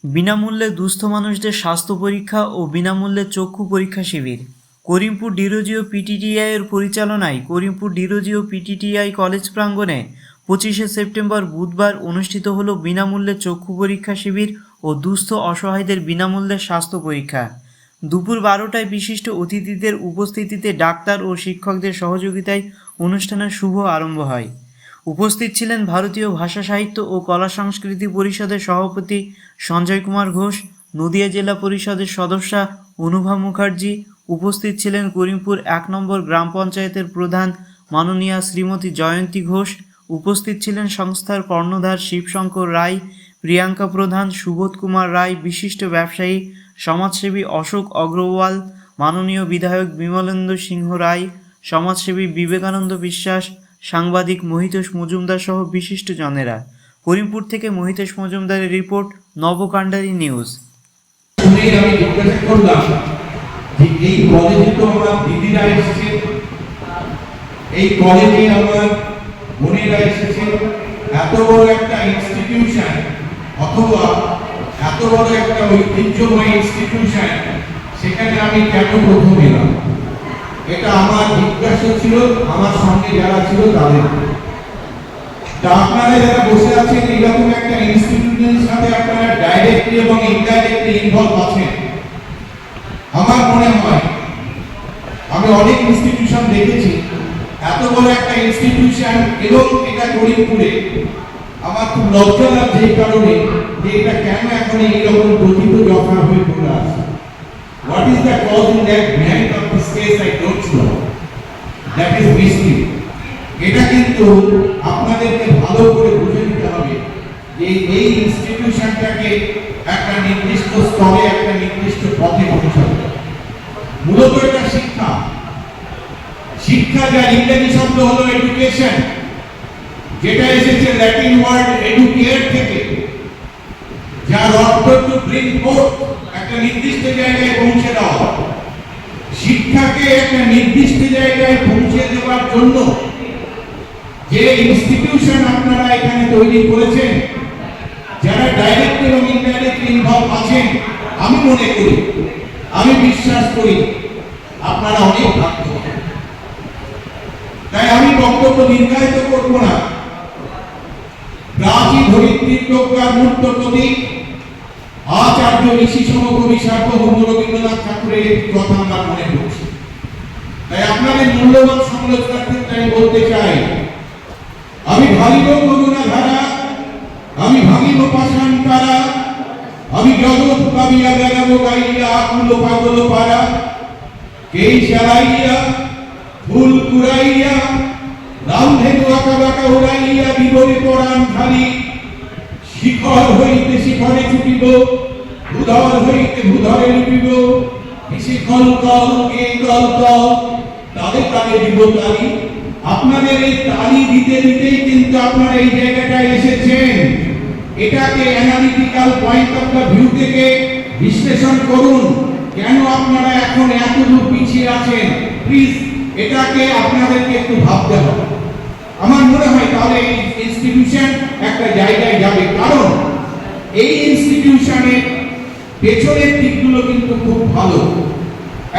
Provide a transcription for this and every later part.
বিনামূল্যে দুস্থ মানুষদের স্বাস্থ্য পরীক্ষা ও বিনামূল্যে চক্ষু পরীক্ষা শিবির। করিমপুর ডিরোজি ও পিটিটিআই এর পরিচালনায় করিমপুর ডিরোজি ও পিটিটিআই কলেজ প্রাঙ্গণে 25শে সেপ্টেম্বর বুধবার অনুষ্ঠিত হলো বিনামূল্যে চক্ষু পরীক্ষা শিবির ও দুস্থ অসহায়দের বিনামূল্যে স্বাস্থ্য পরীক্ষা। দুপুর 12টায় বিশিষ্ট অতিথিদের উপস্থিতিতে ডাক্তার ও শিক্ষকদের সহযোগিতায় অনুষ্ঠানের শুভ আরম্ভ হয়। উপস্থিত ছিলেন ভারতীয় ভাষা সাহিত্য ও কলা সংস্কৃতি পরিষদের সভাপতি সঞ্জয় কুমার ঘোষ, নদিয়া জেলা পরিষদের সদস্যা অনুভা মুখার্জি। উপস্থিত ছিলেন করিমপুর 1 নম্বর গ্রাম পঞ্চায়েতের প্রধান মাননীয়া শ্রীমতী জয়ন্তী ঘোষ। উপস্থিত ছিলেন সংস্থার কর্ণধার শিবশঙ্কর রায়, প্রিয়াঙ্কা প্রধান, সুবোধ কুমার রায়, বিশিষ্ট ব্যবসায়ী সমাজসেবী অশোক অগ্রওয়াল, মাননীয় বিধায়ক বিমলেন্দু সিংহ রায়, সমাজসেবী বিবেকানন্দ বিশ্বাস, সাংবাদিক মহিতোষ মজুমদার সহ বিশিষ্ট জনেরা। করিমপুর থেকে মহিতোষ মজুমদারের রিপোর্ট, নবকাণ্ডারী নিউজ। আমি জিজ্ঞাসা করলাম যে এই কলেজে তো আমার দিদিরা এসেছে, এই কলেজে আমার বোনেরা এসেছে, এত বড় একটা ইনস্টিটিউশন অথবা এত বড় একটা ঐতিহ্যময় ইনস্টিটিউশন, সেখানে আমি কেন প্রথম এলাম? এটা আমার জিজ্ঞাসা ছিল আমার সঙ্গে যারা ছিল তাদের। আপনারা যারা বসে আছেন এরকম একটা ইনস্টিটিউশনের সাথে আপনারা ডাইরেক্টলি এবং ইনডাইরেক্টলি ইনভলভ আছেন। আমার মনে হয় আমি অনেক ইনস্টিটিউশন দেখেছি, এত বড় একটা ইনস্টিটিউশন এবং এটা করিমপুরে। আমার খুব লজ্জা লাগছে এই কারণে যে এটা কেন এখন এইরকম প্রতিত জখা হয়ে পড়ে আছে। What is the cause in that behind of this case? I don't know. That is mystery. এটা কিন্তু আপনাদেরকে ভালো করে বুঝে নিতে হবে যে এই ইনস্টিটিউশনটাকে একটা নির্দিষ্ট স্তরে একটা নির্দিষ্ট পথে পৌঁছাবে। মূলত এটা শিক্ষা। শিক্ষা যার ইংরেজি শব্দ হলো এডুকেশন, যেটা এসেছে ল্যাটিন ওয়ার্ড এডুকেয়ার থেকে, যার অর্থ টু ব্রিং ফোর্থ, একটা নির্দিষ্ট জায়গায় পৌঁছে দেওয়া। শিক্ষাকে একটা নির্দিষ্ট জায়গায় পৌঁছে দেওয়ার জন্য যে ইনস্টিটিউশন আপনারা এখানে তৈরি করেছেন, যারা ডাইরেক্ট এবং ইনডাইরেক্ট ইনভলভ আছেন, আমি মনে করি, আমি বিশ্বাস করি আপনারা অনেক ভাগ্যবান। তাই আমি বক্তব্য দীর্ঘায়িত করব না। প্রাচীন ধরিত্রীর প্রজ্ঞার মূর্ত প্রতীক আচার্য ঋষি সমকবি সার্বভৌম রবীন্দ্রনাথ ঠাকুরের একটি কথা আমার মনে পড়ছে। তাই আপনাদের মূল্যবান সমালোচনার ক্ষেত্রে আমি বলতে চাই, আমি ভালিব করুণা ধারা, আমি ভাঙিব পাষাণ তারা, আমি জগৎ পাবিয়া বেড়াবো গাইয়া আকুল পাগল পাড়া, কেই চালাইয়া ফুল কুড়াইয়া রামধেনু আঁকা বাঁকা উড়াইয়া বিবরে পরাণ খালি, শিখর হইতে শিখরে ছুটিব, ভূধর হইতে ভূধরে লুটিব, শিখল কল কে কল কল, তাদের তাদের দিব তালি। আপনাদের এই তালি দিতে দিতেই কিন্তু আপনারা এই জায়গাটায় এসেছেন। এটাকে analytical point of the view থেকে বিশ্লেষণ করুন, কেন আপনারা এখন এতদূর পিছিয়ে আছেন। প্লিজ এটাকে আপনাদেরকে একটু ভাবতে হবে। আমার মনে হয় তাহলে এই ইনস্টিটিউশন একটা জায়গায় যাবে, কারণ এই ইনস্টিটিউশনের পেছনের দিকগুলো কিন্তু খুব ভালো।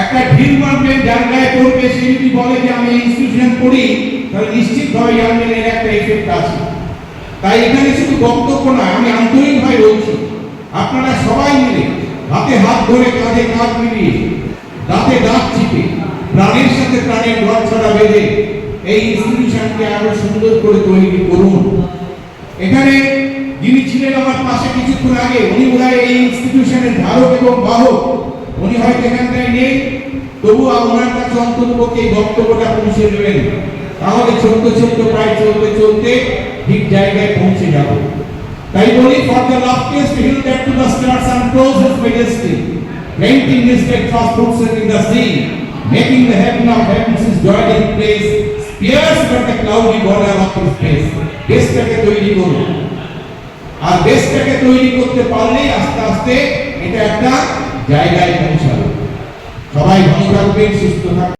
একটা ঢিল মারবে যার গায়ে পড়বে, সে যদি বলে যে আমি ইনস্টিটিউশন পড়ি, তাহলে নিশ্চিতভাবে জানবেন এর একটা এফেক্ট আছে। তাই এখানে শুধু বক্তব্য নয়, আমি আন্তরিকভাবে বলছি, আপনারা সবাই মিলে হাতে হাত ধরে কাঁধে কাঁধ মিলিয়ে দাঁতে দাঁত চিপে প্রাণের সাথে প্রাণের ঘর ছড়া বেঁধে এই ইনস্টিটিউশনকে আরো সুন্দর করে তৈরি করুন। এখানে যিনি ছিলেন আমার পাশে কিছুক্ষণ আগে, উনি বোধহয় এই ইনস্টিটিউশনের ধারক এবং বাহক। উনি হয়তো এখানটায় নেই, তবু ওনার কাছে অন্ততপক্ষে এই বক্তব্যটা পৌঁছে দেবেন। তাহলে চলতে চলতে প্রায় চলতে চলতে ঠিক জায়গায় পৌঁছে যাব। তাই বলি, for the loftiest hill that to the stars unclose his majesty, painting his steadfast footsteps in the sea, making the heaven of heavens his dwelling place, pierced by the cloudy border of his face. দেশটাকে তৈরি করুন, আর দেশটাকে তৈরি করতে পারলেই আস্তে আস্তে এটা একটা জায়গায় পৌঁছাবে। সবাই ভালো থাকবেন, সুস্থ থাকবেন।